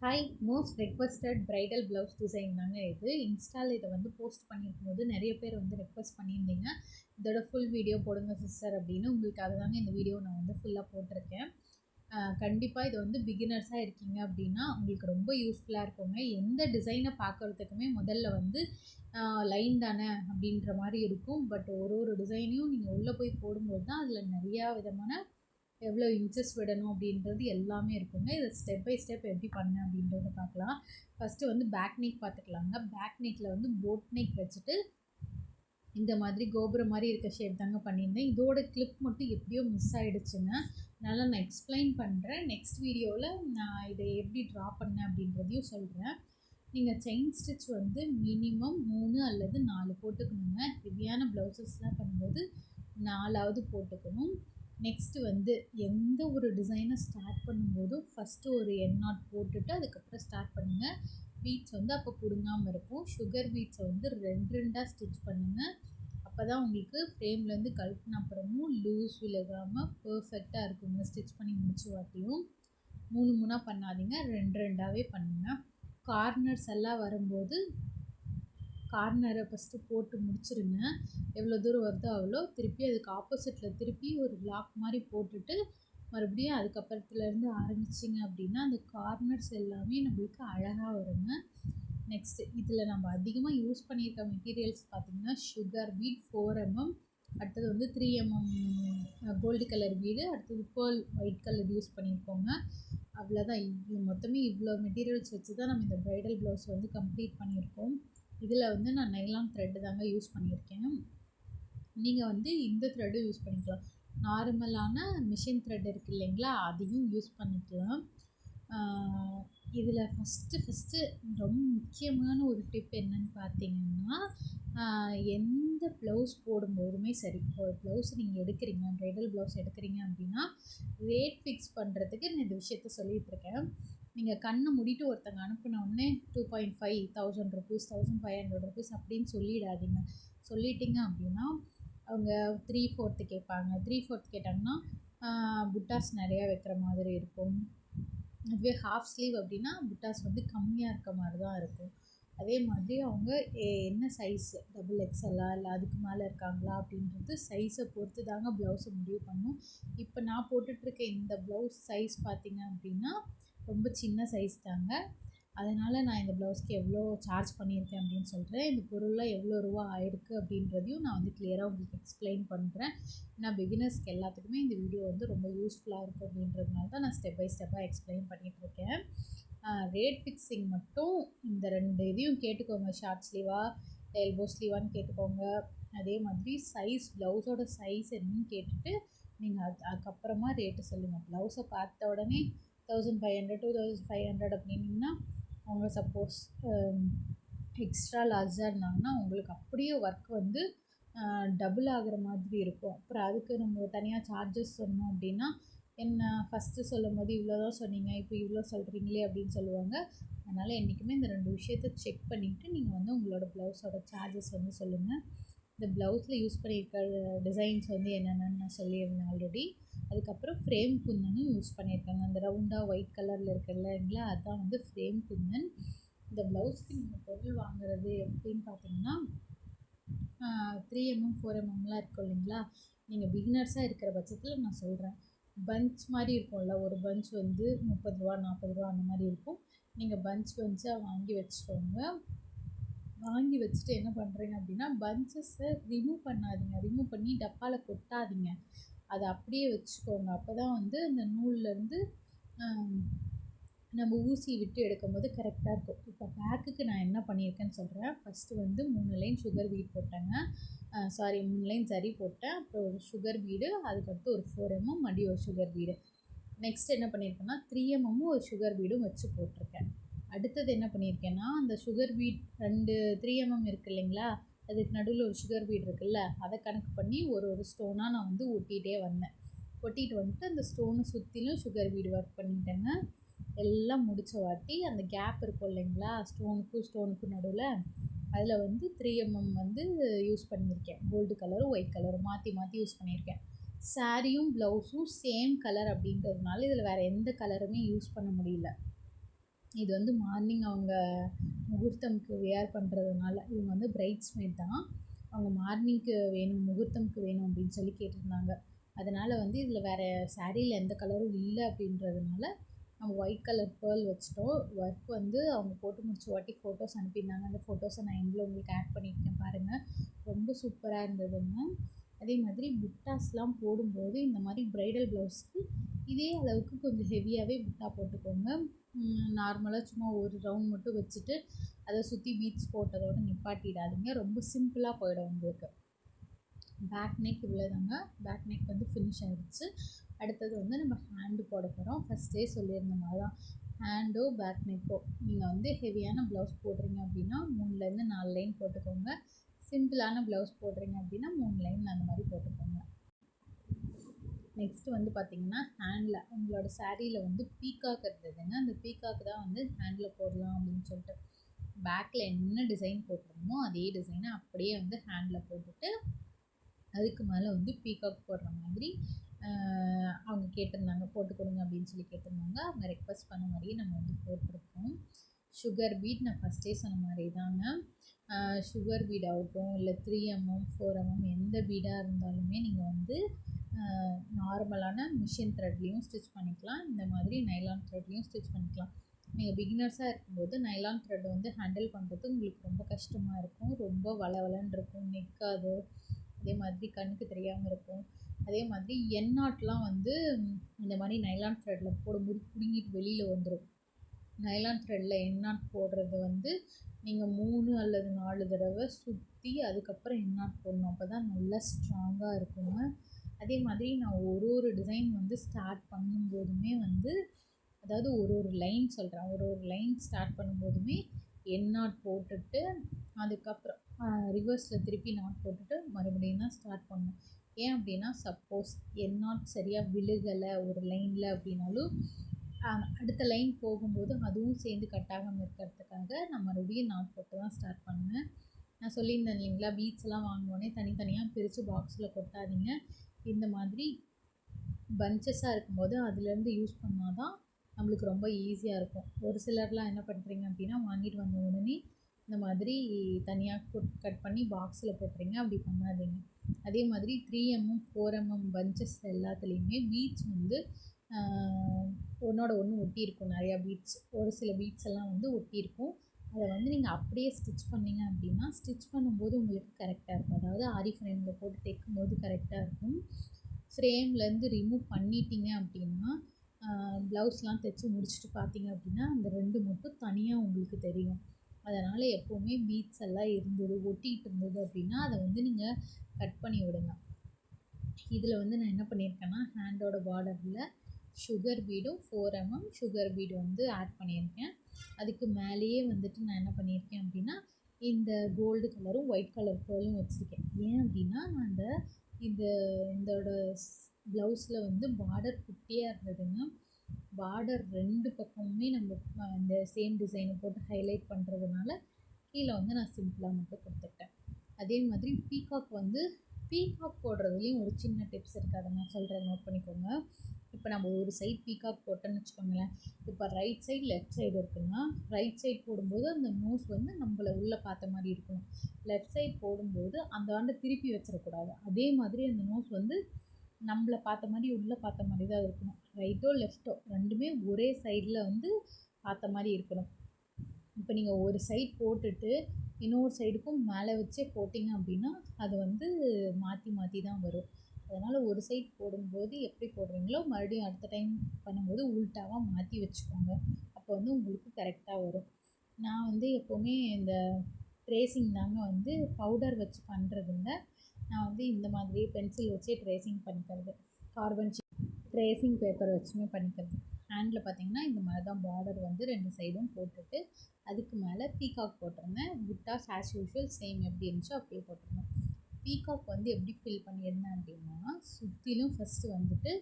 Hi, most requested bridal blouse design தாங்க இது. இன்ஸ்டாவில் இதை வந்து போஸ்ட் பண்ணியிருக்கும்போது நிறைய பேர் வந்து ரெக்வஸ்ட் பண்ணியிருந்தீங்க. இதோட ஃபுல் வீடியோ போடுங்க சிஸ்டர் அப்படின்னு. உங்களுக்காக தாங்க இந்த வீடியோ நான் வந்து ஃபுல்லாக போட்டிருக்கேன். கண்டிப்பாக இது வந்து பிகினர்ஸாக இருக்கீங்க அப்படின்னா உங்களுக்கு ரொம்ப யூஸ்ஃபுல்லாக இருக்குங்க. எந்த டிசைனை பார்க்குறதுக்குமே முதல்ல வந்து லைன் தானே அப்படின்ற மாதிரி இருக்கும். பட் ஒரு டிசைனையும் நீங்கள் உள்ளே போய் போடும்போது தான் அதில் நிறையா விதமான எவ்வளோ இன்ச்சஸ் விடணும் அப்படின்றது எல்லாமே இருக்குங்க. இதை ஸ்டெப் பை ஸ்டெப் எப்படி பண்ணேன் அப்படின்றத பார்க்கலாம். ஃபஸ்ட்டு வந்து பேக் நெக் பார்த்துக்கலாங்க. பேக் நெக்கில் வந்து போட் நெக் வச்சுட்டு இந்த மாதிரி கோபுரம் மாதிரி இருக்க ஷேப் தாங்க பண்ணியிருந்தேன். இதோட கிளிப் மட்டும் எப்படியோ மிஸ் ஆகிடுச்சுங்க. அதனால் நான் எக்ஸ்பிளைன் பண்ணுறேன். நெக்ஸ்ட் வீடியோவில் நான் இதை எப்படி ட்ரா பண்ணேன் அப்படின்றதையும் சொல்கிறேன். நீங்கள் செயின் ஸ்டிச் வந்து மினிமம் 3 அல்லது 4 போட்டுக்கணுங்க. ஹெவியான ப்ளவுசஸ்லாம் பண்ணும்போது 4ஆவது போட்டுக்கணும். நெக்ஸ்ட்டு வந்து எந்த ஒரு டிசைனை ஸ்டார்ட் பண்ணும்போதும் ஃபஸ்ட்டு ஒரு என் நாட் போட்டுட்டு அதுக்கப்புறம் ஸ்டார்ட் பண்ணுங்கள். பீட்ஸ் வந்து அப்போ பிடுங்காமல் இருக்கும். சுகர் பீட்ஸை வந்து 2 ஸ்டிச் பண்ணுங்கள். அப்போ தான் உங்களுக்கு ஃப்ரேம்லேருந்து கழட்டின அப்புறமும் லூஸ் விலகாமல் பர்ஃபெக்டாக இருக்குங்க. ஸ்டிச் பண்ணி முடிச்சு வாட்டியும் 3 பண்ணாதீங்க, 2 பண்ணுங்கள். கார்னர்ஸ் எல்லாம் வரும்போது கார்னரை ஃபஸ்ட்டு போட்டு முடிச்சிருங்க. எவ்வளோ தூரம் வருதோ அவ்வளோ. திருப்பி அதுக்கு ஆப்போசிட்டில் திருப்பி ஒரு பிளாக் மாதிரி போட்டுட்டு மறுபடியும் அதுக்கப்புறத்துலேருந்து ஆரம்பிச்சிங்க அப்படின்னா அந்த கார்னர்ஸ் எல்லாமே நம்மளுக்கு அழகாக வருங்க. நெக்ஸ்ட்டு இதில் நம்ம அதிகமாக யூஸ் பண்ணியிருக்க மெட்டீரியல்ஸ் பார்த்திங்கன்னா சுகர் பீட் 4mm, அடுத்தது வந்து 3mm கோல்டு கலர் பீடு, அடுத்தது பேர்ல் ஒயிட் கலர் யூஸ் பண்ணியிருக்கோங்க. அவ்வளோதான். இது மொத்தமே இவ்வளோ மெட்டீரியல்ஸ் வச்சு தான் நம்ம இந்த ப்ரைடல் ப்ளவுஸ் வந்து கம்ப்ளீட் பண்ணியிருக்கோம். இதில் வந்து நான் நைலான் த்ரெட்டு தாங்க யூஸ் பண்ணியிருக்கேன். நீங்கள் வந்து இந்த த்ரெட்டும் யூஸ் பண்ணிக்கலாம். நார்மலான மிஷின் த்ரெட் இருக்குது இல்லைங்களா, அதையும் யூஸ் பண்ணிக்கலாம். இதில் ஃபஸ்ட்டு ரொம்ப முக்கியமான ஒரு டிப் என்னன்னு பார்த்தீங்கன்னா, எந்த ப்ளவுஸ் போடும்போதுமே சரி, ஒரு ப்ளவுஸ் நீங்கள் எடுக்கிறீங்க, ப்ரைடல் ப்ளவுஸ் எடுக்கிறீங்க அப்படின்னா ரேட் ஃபிக்ஸ் பண்ணுறதுக்கு நான் இந்த விஷயத்த சொல்லிகிட்ருக்கேன். நீங்கள் கண்ணை மூடிட்டு ஒருத்தங்க அனுப்பினோடனே 2.5 1000 ருபீஸ் 1500 ருபீஸ் அப்படின்னு சொல்லிடாதீங்க. சொல்லிட்டீங்க அப்படின்னா அவங்க 3/4 கேட்பாங்க. 3/4 கேட்டாங்கன்னா புட்டாஸ் நிறையா வைக்கிற மாதிரி இருக்கும். அதுவே ஹாஃப் ஸ்லீவ் அப்படின்னா புட்டாஸ் வந்து கம்மியாக இருக்க மாதிரி தான் இருக்கும். அதே மாதிரி அவங்க என்ன சைஸ் XXL இல்லை அதுக்கு மேலே இருக்காங்களா அப்படின்றது சைஸை பொறுத்து தாங்க ப்ளவுஸை முடிவு பண்ணும். இப்போ நான் போட்டுட்ருக்க இந்த ப்ளவுஸ் சைஸ் பார்த்திங்க அப்படின்னா ரொம்ப சின்ன சைஸ் தாங்க. அதனால் நான் இந்த ப்ளவுஸ்க்கு எவ்வளோ சார்ஜ் பண்ணியிருக்கேன் அப்படின்னு சொல்கிறேன். இந்த பொருள்லாம் எவ்வளோ ரூபா ஆயிருக்கு அப்படின்றதையும் நான் வந்து கிளியராக உங்களுக்கு எக்ஸ்பிளைன் பண்ணுறேன். நான் பிகினர்ஸ்க்கு எல்லாத்துக்குமே இந்த வீடியோ வந்து ரொம்ப யூஸ்ஃபுல்லாக இருக்கும் அப்படின்றதுனால தான் நான் ஸ்டெப் பை ஸ்டெப்பாக எக்ஸ்பிளைன் பண்ணிகிட்ருக்கேன். ரேட் ஃபிக்ஸிங் மட்டும் இந்த 2 இதையும் கேட்டுக்கோங்க. ஷார்ட் ஸ்லீவா எல்போ ஸ்லீவான்னு கேட்டுக்கோங்க. அதே மாதிரி சைஸ் ப்ளவுஸோட சைஸ் என்னன்னு கேட்டுட்டு நீங்கள் அதுக்கப்புறமா ரேட்டு சொல்லுங்கள். ப்ளவுஸை பார்த்த உடனே 1500 2500 அப்படின்னிங்கன்னா அவங்க சப்போஸ் எக்ஸ்ட்ரா லார்ஜாக இருந்தாங்கன்னா உங்களுக்கு அப்படியே ஒர்க் வந்து டபுள் ஆகிற மாதிரி இருக்கும். அப்புறம் அதுக்கு நம்ம தனியாக சார்ஜஸ் சொன்னோம் அப்படின்னா என்ன ஃபஸ்ட்டு சொல்லும் போது இவ்வளோ தான் சொன்னீங்க, இப்போ இவ்வளோ சொல்கிறீங்களே அப்படின்னு சொல்லுவாங்க. அதனால் என்றைக்குமே இந்த 2 விஷயத்தை செக் பண்ணிவிட்டு நீங்கள் வந்து உங்களோட ப்ளவுஸோட சார்ஜஸ் வந்து சொல்லுங்கள். இந்த ப்ளவுஸில் யூஸ் பண்ணியிருக்க டிசைன்ஸ் வந்து என்னென்னு நான் சொல்லியிருந்தேன் ஆல்ரெடி. அதுக்கப்புறம் ஃப்ரேம் குந்தனும் யூஸ் பண்ணியிருக்காங்க. அந்த ரவுண்டாக ஒயிட் கலரில் இருக்குல்ல இல்லைங்களா, அதுதான் வந்து ஃப்ரேம் குந்தன். இந்த ப்ளவுஸ்க்கு நீங்கள் பொருள் வாங்குறது எப்படின்னு பார்த்தீங்கன்னா 3mm 4mmலாம் இருக்கும் இல்லைங்களா. நீங்கள் பிகினர்ஸாக இருக்கிற பட்சத்தில் நான் சொல்கிறேன். பஞ்ச் மாதிரி இருக்கும்ல, ஒரு பஞ்ச் வந்து 30 ரூபா 40 ரூபா அந்த மாதிரி இருக்கும். நீங்கள் பஞ்சாக வாங்கி வச்சுக்கோங்க. வாங்கி வச்சுட்டு என்ன பண்ணுறீங்க அப்படின்னா பஞ்சஸை ரிமூவ் பண்ணாதீங்க. ரிமூவ் பண்ணி டப்பாவில் கொட்டாதீங்க. அதை அப்படியே வச்சுக்கோங்க. அப்போ தான் வந்து அந்த நூல்லேருந்து நம்ம ஊசி விட்டு எடுக்கும்போது கரெக்டாக இருக்கும். இப்போ பேக்குக்கு நான் என்ன பண்ணியிருக்கேன்னு சொல்கிறேன். ஃபஸ்ட்டு வந்து 3 லைன் சுகர் பீட் போட்டேங்க. 3 லைன் ஜரி போட்டேன். அப்புறம் ஒரு சுகர் பீடு, அதுக்கடுத்து ஒரு 4mm மறுபடியும் ஒரு சுகர் பீடு. நெக்ஸ்ட் என்ன பண்ணியிருக்கேன்னா 3mm ஒரு சுகர் பீடும் வச்சு போட்டிருக்கேன். அடுத்தது என்ன பண்ணியிருக்கேன்னா அந்த சுகர் பீட் 3mm இருக்குது இல்லைங்களா, அதுக்கு நடுவில் ஒரு சுகர் பீட் இருக்குல்ல, அதை கணக்கு பண்ணி ஒரு ஸ்டோனாக நான் வந்து ஒட்டிகிட்டே வந்தேன். ஒட்டிகிட்டு வந்துட்டு அந்த ஸ்டோனை சுற்றிலும் சுகர் பீடு ஒர்க் பண்ணிட்டேங்க. எல்லாம் முடிச்ச வாட்டி அந்த கேப் இருக்கும் இல்லைங்களா, ஸ்டோனுக்கும் நடுவில், அதில் வந்து 3mm வந்து யூஸ் பண்ணியிருக்கேன். கோல்டு கலரும் ஒயிட் கலரும் மாற்றி யூஸ் பண்ணியிருக்கேன். சாரியும் ப்ளவுஸும் சேம் கலர் அப்படின்றதுனால இதில் வேறு எந்த கலருமே யூஸ் பண்ண முடியல. இது வந்து மார்னிங் அவங்க முகூர்த்தம்க்கு வியர் பண்ணுறதுனால இவங்க வந்து பிரைட்ஸ்மேட் தான். அவங்க மார்னிங்க்கு வேணும், முகூர்த்தம்க்கு வேணும் அப்படின்னு சொல்லி கேட்டிருந்தாங்க. அதனால் வந்து இதில் வேறு சாரியில் எந்த கலரும் இல்லை அப்படின்றதுனால நம்ம ஒயிட் கலர் பேர்ல் வச்சுட்டோம். ஒர்க் வந்து அவங்க போட்டு முடிச்ச வாட்டி ஃபோட்டோஸ் அனுப்பியிருந்தாங்க. அந்த ஃபோட்டோஸை நான் எண்டில் உங்களுக்கு ஆட் பண்ணியிருக்கேன் பாருங்கள். ரொம்ப சூப்பராக இருந்ததுங்க. அதே மாதிரி புட்டாஸ்லாம் போடும்போது இந்த மாதிரி ப்ரைடல் ப்ளவுஸ்க்கு இதே அளவுக்கு கொஞ்சம் ஹெவியாகவே புட்டா போட்டுக்கோங்க. நார்மலாக சும்மா ஒரு ரவுண்ட் மட்டும் வச்சுட்டு அதை சுற்றி பீட்ஸ் போட்டதோடு நிப்பாட்டிடாதீங்க. ரொம்ப சிம்பிளாக போயிடும் உங்களுக்கு. பேக் நெக் இவ்வளோதாங்க. பேக் நெக் வந்து ஃபினிஷ் ஆகிடுச்சு. அடுத்தது வந்து நம்ம ஹேண்டு போட போகிறோம். ஃபஸ்ட்டே சொல்லியிருந்த மாதிரி தான் ஹேண்டோ பேக் நெக்கோ நீங்கள் வந்து ஹெவியான ப்ளவுஸ் போடுறீங்க அப்படின்னா 3லேருந்து 4 லைன் போட்டுக்கோங்க. சிம்பிளான ப்ளவுஸ் போடுறீங்க அப்படின்னா 3 லைன் அந்த மாதிரி போட்டுக்கோங்க. நெக்ஸ்ட்டு வந்து பார்த்திங்கன்னா ஹேண்டில் உங்களோட சாரியில் வந்து பீகாக் இருந்ததுங்க. அந்த பீகாக் தான் வந்து ஹேண்டில் போடலாம் அப்படின்னு சொல்லிட்டு பேக்கில் என்ன டிசைன் போட்டிருந்தோமோ அதே டிசைனை அப்படியே வந்து ஹேண்டில் போட்டுட்டு அதுக்கு மேலே வந்து பீகாக் போடுற மாதிரி அவங்க கேட்டிருந்தாங்க, போட்டு கொடுங்க அப்படின்னு சொல்லி கேட்டிருந்தாங்க. அவங்க ரெக்வஸ்ட் பண்ண மாதிரியே நம்ம வந்து போட்டிருக்கோம். சுகர் பீட் நான் ஃபஸ்ட்டே சொன்ன மாதிரி தாங்க. சுகர் பீட் ஆகட்டும் இல்லை 3mm 4mm எந்த பீடாக இருந்தாலுமே நீங்கள் வந்து நார்மலான மிஷின் த்ரெட்லேயும் ஸ்டிச் பண்ணிக்கலாம். இந்த மாதிரி நைலான் த்ரெட்லேயும் ஸ்டிச் பண்ணிக்கலாம். நீங்கள் பிகினர்ஸாக இருக்கும்போது நைலான் த்ரெட் வந்து ஹேண்டில் பண்ணுறது உங்களுக்கு ரொம்ப கஷ்டமாக இருக்கும். ரொம்ப வளவலன்னு இருக்கும், நிற்காது. அதே மாதிரி கண்ணுக்கு தெரியாமல் இருக்கும். அதே மாதிரி எண்ணாட்லாம் வந்து இந்த மாதிரி நைலான் த்ரெட்டில் போடும்போது பிடுங்கிட்டு வெளியில் வந்துடும். நைலான் த்ரெட்டில் எண்ணாட் போடுறது வந்து நீங்கள் 3 அல்லது 4 தடவை சுற்றி அதுக்கப்புறம் எண்ணாட் போடணும். அப்போ தான் நல்லா ஸ்ட்ராங்காக இருக்குங்க. அதே மாதிரி நான் ஒரு டிசைன் வந்து ஸ்டார்ட் பண்ணும்போதுமே வந்து அதாவது ஒரு லைன் சொல்கிறேன். ஒரு லைன் ஸ்டார்ட் பண்ணும்போதுமே எண்ணாட் போட்டுட்டு அதுக்கப்புறம் ரிவர்ஸில் திருப்பி நாட் போட்டுட்டு மறுபடியும் தான் ஸ்டார்ட் பண்ணணும். ஏன் அப்படின்னா சப்போஸ் எண்ணாட் சரியாக விழுகலை ஒரு லைனில் அப்படின்னாலும் அடுத்த லைன் போகும்போது அதுவும் சேர்ந்து கட் ஆகாமல் இருக்கிறதுக்காக நான் மறுபடியும் நாட் போட்டு தான் ஸ்டார்ட் பண்ணுவேன். நான் சொல்லியிருந்தேன் இல்லைங்களா, பீட்ஸ்லாம் வாங்கினோடனே தனித்தனியாக பிரித்து பாக்ஸில் கொட்டாதீங்க. இந்த மாதிரி பஞ்சஸாக இருக்கும்போது அதுலேருந்து யூஸ் பண்ணால் தான் நம்மளுக்கு ரொம்ப ஈஸியாக இருக்கும். ஒரு சிலர்லாம் என்ன பண்ணுறீங்க அப்படின்னா வாங்கிட்டு வந்த உடனே இந்த மாதிரி தனியாக கட் பண்ணி பாக்ஸில் போட்டுறீங்க. அப்படி பண்ணாதீங்க. அதே மாதிரி 3mm 4mm பஞ்சஸ் எல்லாத்துலேயுமே பீட்ஸ் வந்து ஒன்றோட ஒன்று ஒட்டியிருக்கும். நிறையா பீட்ஸ், ஒரு சில பீட்ஸ் எல்லாம் வந்து ஒட்டியிருக்கும். அதை வந்து நீங்கள் அப்படியே ஸ்டிச் பண்ணிங்க அப்படின்னா ஸ்டிச் பண்ணும்போது உங்களுக்கு கரெக்டாக இருக்கும். அதாவது ஆரி ஃப்ரேமில் போட்டு தைக்கும்போது கரெக்டாக இருக்கும். ஃப்ரேம்லேருந்து ரிமூவ் பண்ணிட்டீங்க அப்படின்னா ப்ளவுஸ்லாம் தைச்சி முடிச்சுட்டு பார்த்தீங்க அப்படின்னா அந்த 2 மட்டும் தனியாக உங்களுக்கு தெரியும். அதனால் எப்போவுமே பீட்ஸ் எல்லாம் ஒட்டிகிட்டு இருந்தது அப்படின்னா அதை வந்து நீங்கள் கட் பண்ணி விடுங்க. இதில் வந்து நான் என்ன பண்ணியிருக்கேன்னா ஹேண்டோட பார்டரில் சுகர் பீடும் 4mm சுகர் பீடு வந்து ஆட் பண்ணியிருக்கேன். அதுக்கு மேலேயே வந்துட்டு நான் என்ன பண்ணியிருக்கேன் அப்படின்னா இந்த கோல்டு கலரும் ஒயிட் கலர் பேர்லும் வச்சுருக்கேன். ஏன் அப்படின்னா நான் இதோட ப்ளவுஸில் வந்து பார்டர் குட்டியாக இருந்ததுங்க. பார்டர் 2 பக்கமுமே நம்ம இந்த சேம் டிசைனை போட்டு ஹைலைட் பண்ணுறதுனால கீழே வந்து நான் சிம்பிளாக மட்டும் கொடுத்துட்டேன். அதே மாதிரி பீகாக் போடுறதுலேயும் ஒரு சின்ன டிப்ஸ் இருக்குது. அதை நான் சொல்கிறேன், நோட் பண்ணிக்கோங்க. இப்போ நம்ம ஒரு சைட் பீகாக் போட்டோன்னு வச்சுக்கோங்களேன். இப்போ ரைட் சைடு லெஃப்ட் சைடு இருக்குன்னா ரைட் சைடு போடும்போது அந்த நோஸ் வந்து நம்மளை உள்ளே பார்த்த மாதிரி இருக்கணும். லெஃப்ட் சைடு போடும்போது அந்த ஆண்டை திருப்பி வச்சிடக்கூடாது. அதே மாதிரி அந்த நோஸ் வந்து நம்மளை பார்த்த மாதிரி உள்ளே பார்த்த மாதிரி தான் இருக்கணும். ரைட்டோ லெஃப்ட்டோ ரெண்டுமே ஒரே சைடில் வந்து பார்த்த மாதிரி இருக்கணும். இப்போ நீங்கள் ஒரு சைட் போட்டுட்டு இன்னொரு சைடுக்கும் மேலே வச்சே போட்டிங்க அப்படின்னா அது வந்து மாற்றி தான் வரும். அதனால் ஒரு சைட் போடும்போது எப்படி போடுறீங்களோ மறுபடியும் அடுத்த டைம் பண்ணும்போது உல்ட்டாவாக மாற்றி வச்சுக்கோங்க. அப்போ வந்து உங்களுக்கு கரெக்டாக வரும். நான் வந்து எப்போவுமே இந்த ட்ரேசிங் தாங்க வந்து பவுடர் வச்சு பண்ணுறதில்ல. நான் வந்து இந்த மாதிரி பென்சில் வச்சே ட்ரேசிங் பண்ணிக்கிறது. கார்பன் ட்ரேசிங் பேப்பர் வச்சுமே பண்ணிக்கிறது. ஹேண்டில் பார்த்திங்கன்னா இந்த மாதிரி தான் பார்டர் வந்து 2 சைடும் போட்டுட்டு அதுக்கு மேலே பீகாக் போட்டிருந்தேன். புட்டாஸ் ஆஸ் யூஷுவல் சேம் எப்படி இருந்துச்சோ அப்படியே போட்டிருந்தேன். பீகாக் வந்து எப்படி ஃபில் பண்ணியிருந்தேன் அப்படின்னா சுற்றிலும் ஃபஸ்ட்டு வந்துட்டு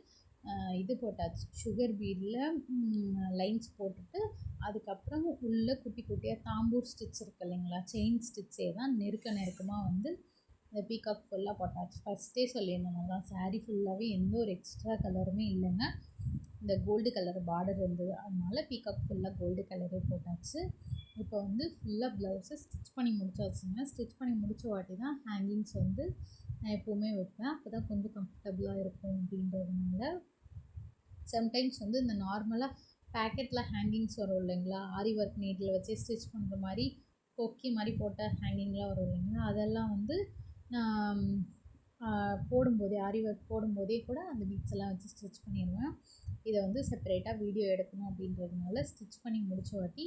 இது போட்டாச்சு. சுகர் பீடில் லைன்ஸ் போட்டுட்டு அதுக்கப்புறம் உள்ளே குட்டி குட்டியாக தாம்பூர் ஸ்டிச் இருக்குது இல்லைங்களா, செயின் ஸ்டிச்சே தான் நெருக்கமாக வந்து இந்த பீகாக் ஃபுல்லாக போட்டாச்சு. ஃபஸ்ட்டே சொல்லியிருந்தேன் தான் சாரீ ஃபுல்லாகவே எந்த ஒரு எக்ஸ்ட்ரா கலருமே இல்லைங்க. இந்த கோல்டு கலர் பார்டர் இருந்தது, அதனால பீகாக் ஃபுல்லாக கோல்டு கலரே போட்டாச்சு. இப்போ வந்து ஃபுல்லாக ப்ளவுஸை ஸ்டிச் பண்ணி முடிச்சாச்சுங்க. ஸ்டிச் பண்ணி முடிச்ச வாட்டி தான் ஹேங்கிங்ஸ் வந்து நான் எப்போவுமே வைப்பேன். அப்போ தான் கொஞ்சம் கம்ஃபர்டபுளாக இருக்கும் அப்படின்றதுனால. சம்டைம்ஸ் வந்து இந்த நார்மலாக பேக்கெட்டில் ஹேங்கிங்ஸ் வரும் இல்லைங்களா, ஆரி ஒர்க் நீடில் வச்சு ஸ்டிச் பண்ணுற மாதிரி கொக்கி மாதிரி போட்ட ஹேங்கிங்லாம் வரும் இல்லைங்களா, அதெல்லாம் வந்து நான் போடும்போதே ஆரி ஒர்க் போடும்போதே கூட அந்த பீட்ஸ் எல்லாம் வச்சு ஸ்டிச் பண்ணிடுவேன். இதை வந்து செப்பரேட்டாக வீடியோ எடுக்கணும் அப்படின்றதுனால ஸ்டிச் பண்ணி முடிச்ச வாட்டி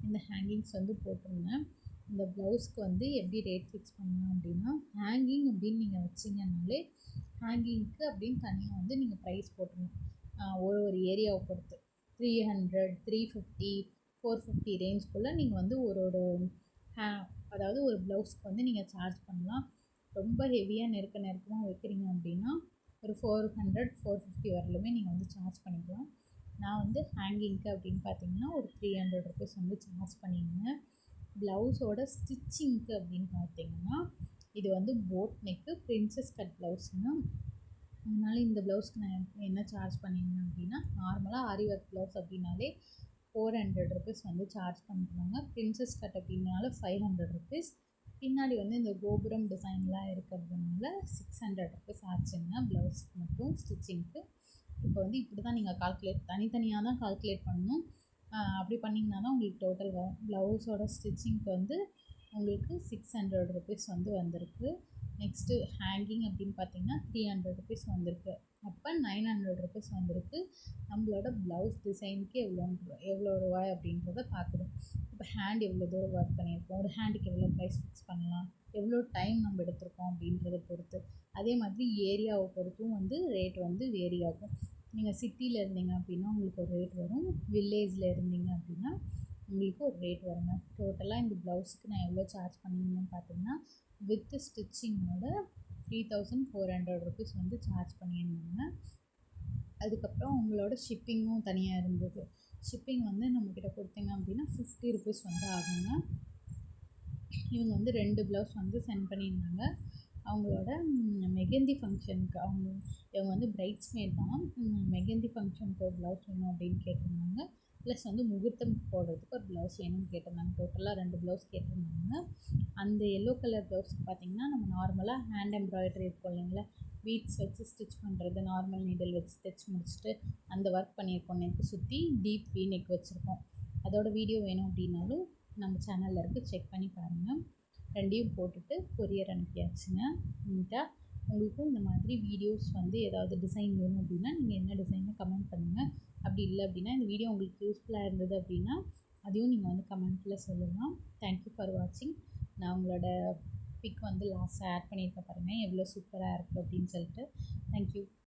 இந்த ஹேங்கிங்ஸ் வந்து போட்டிருந்தேன். இந்த ப்ளவுஸ்க்கு வந்து எப்படி ரேட் ஃபிக்ஸ் பண்ணலாம் அப்படின்னா, ஹேங்கிங் அப்படின்னு நீங்கள் வச்சிங்கனாலே ஹேங்கிங்க்கு அப்படின்னு தனியாக வந்து நீங்கள் ப்ரைஸ் போட்டுருணும். ஒரு ஏரியாவை பொறுத்து 300, 350, 450 ரேஞ்ச்குள்ளே நீங்கள் வந்து அதாவது ஒரு ப்ளவுஸ்க்கு வந்து நீங்கள் சார்ஜ் பண்ணலாம். ரொம்ப ஹெவியாக நெருக்கமாக வைக்கிறீங்க அப்படின்னா ஒரு 400, 450 வரலுமே நீங்கள் வந்து சார்ஜ் பண்ணிக்கலாம். நான் வந்து ஹேங்கிங்க்கு அப்படின்னு பார்த்தீங்கன்னா ஒரு 300 ருபீஸ் வந்து சார்ஜ் பண்ணியிருந்தேன். ப்ளவுஸோட ஸ்டிச்சிங்க்கு அப்படின்னு பார்த்தீங்கன்னா இது வந்து போட் நெக்கு பிரின்சஸ் கட் ப்ளவுஸுங்க. அதனால் இந்த ப்ளவுஸ்க்கு நான் என்ன சார்ஜ் பண்ணியிருந்தேன் அப்படின்னா, நார்மலாக ஆரி ஒர்க் ப்ளவுஸ் அப்படின்னாலே 400 ருபீஸ் வந்து சார்ஜ் பண்ணுறாங்க. பிரின்சஸ் கட் அப்படின்னால 500 ருபீஸ். பின்னாடி வந்து இந்த கோபுரம் டிசைன்லாம் இருக்கிறதுனால 600 ருபீஸ் ஆச்சுங்க ப்ளவுஸுக்கு மட்டும் ஸ்டிச்சிங்க்கு. இப்போ வந்து இப்படி தான் நீங்கள் தனித்தனியாக தான் கால்குலேட் பண்ணணும். அப்படி பண்ணிங்கன்னா தான் உங்களுக்கு டோட்டல் வரும். ப்ளவுஸோட ஸ்டிச்சிங்க்கு வந்து உங்களுக்கு 600 ருபீஸ் வந்து வந்திருக்கு. நெக்ஸ்ட்டு ஹேங்கிங் அப்படின்னு பார்த்தீங்கன்னா 300 ருபீஸ் வந்திருக்கு. அப்போ 900 ருபீஸ் வந்திருக்கு. நம்மளோட ப்ளவுஸ் டிசைனுக்கு எவ்வளோ ரூபாய் அப்படின்றத பார்க்கணும். இப்போ ஹேண்ட் எவ்வளோ தூரம் ஒர்க் பண்ணியிருக்கோம், ஒரு ஹேண்டுக்கு எவ்வளோ ப்ரைஸ் ஃபிக்ஸ் பண்ணலாம், எவ்வளோ டைம் நம்ம எடுத்திருக்கோம் அப்படின்றத பொறுத்து, அதே மாதிரி ஏரியாவை பொறுத்தும் வந்து ரேட் வந்து வேரி ஆகும். நீங்கள் சிட்டியில் இருந்தீங்க அப்படின்னா உங்களுக்கு ஒரு ரேட் வரும், வில்லேஜில் இருந்தீங்க அப்படின்னா உங்களுக்கு ஒரு ரேட் வருங்க. டோட்டலாக இந்த ப்ளவுஸுக்கு நான் எவ்வளோ சார்ஜ் பண்ணியிருந்தேன்னு பார்த்தீங்கன்னா வித் ஸ்டிச்சிங்கோட 3400 ருபீஸ் வந்து சார்ஜ் பண்ணியிருந்தாங்க. அதுக்கப்புறம் உங்களோட ஷிப்பிங்கும் தனியாக இருந்தது. ஷிப்பிங் வந்து நம்மக்கிட்ட கொடுத்தீங்க அப்படின்னா 50 ருபீஸ் வந்து ஆகுங்க. இவங்க வந்து 2 ப்ளவுஸ் வந்து சென்ட் பண்ணியிருந்தாங்க. அவங்களோட மெஹந்தி ஃபங்க்ஷனுக்கு இவங்க வந்து பிரைட்ஸ்மேட் தான். மெஹந்தி ஃபங்க்ஷனுக்கு ஒரு ப்ளவுஸ் வேணும் அப்படின்னு கேட்டிருந்தாங்க. ப்ளஸ் வந்து முகூர்த்தம் போடுறதுக்கு ஒரு ப்ளவுஸ் வேணும்னு கேட்டிருந்தாங்க. டோட்டலாக 2 ப்ளவுஸ் கேட்டிருந்தாங்க. அந்த எல்லோ கலர் ப்ளவுஸுக்கு பார்த்திங்கன்னா நம்ம நார்மலாக ஹேண்ட் எம்ப்ராய்டரி இருக்கும் இல்லைங்களா, பீட்ஸ் வச்சு ஸ்டிச் பண்ணுறது, நார்மல் நீடில் வச்சு தைச்சி முடிச்சுட்டு அந்த ஒர்க் பண்ணியிருக்கோம். நெக்கு சுற்றி டீப் வி நெக் வச்சுருக்கோம். அதோட வீடியோ வேணும் அப்படின்னாலும் நம்ம சேனலில் இருக்குது, செக் பண்ணி பாருங்கள். 2யும் போட்டுட்டு கொரியர் அனுப்பியாச்சுங்க நீட்டாக. உங்களுக்கும் இந்த மாதிரி வீடியோஸ் வந்து ஏதாவது டிசைன் வேணும் அப்படின்னா நீங்கள் என்ன டிசைன்னு கமெண்ட் பண்ணுங்கள். அப்படி இல்லை அப்படின்னா இந்த வீடியோ உங்களுக்கு யூஸ்ஃபுல்லாக இருந்தது அப்படின்னா அதையும் நீங்கள் வந்து கமெண்ட்டில் சொல்லலாம். தேங்க்யூ ஃபார் வாட்சிங். நான் உங்களோட பிக் வந்து லாஸ்ட்டாக ஆட் பண்ணியிருக்கேன் பாருங்கள், எவ்வளோ சூப்பராக இருக்குது அப்படின்னு சொல்லிட்டு. தேங்க்யூ.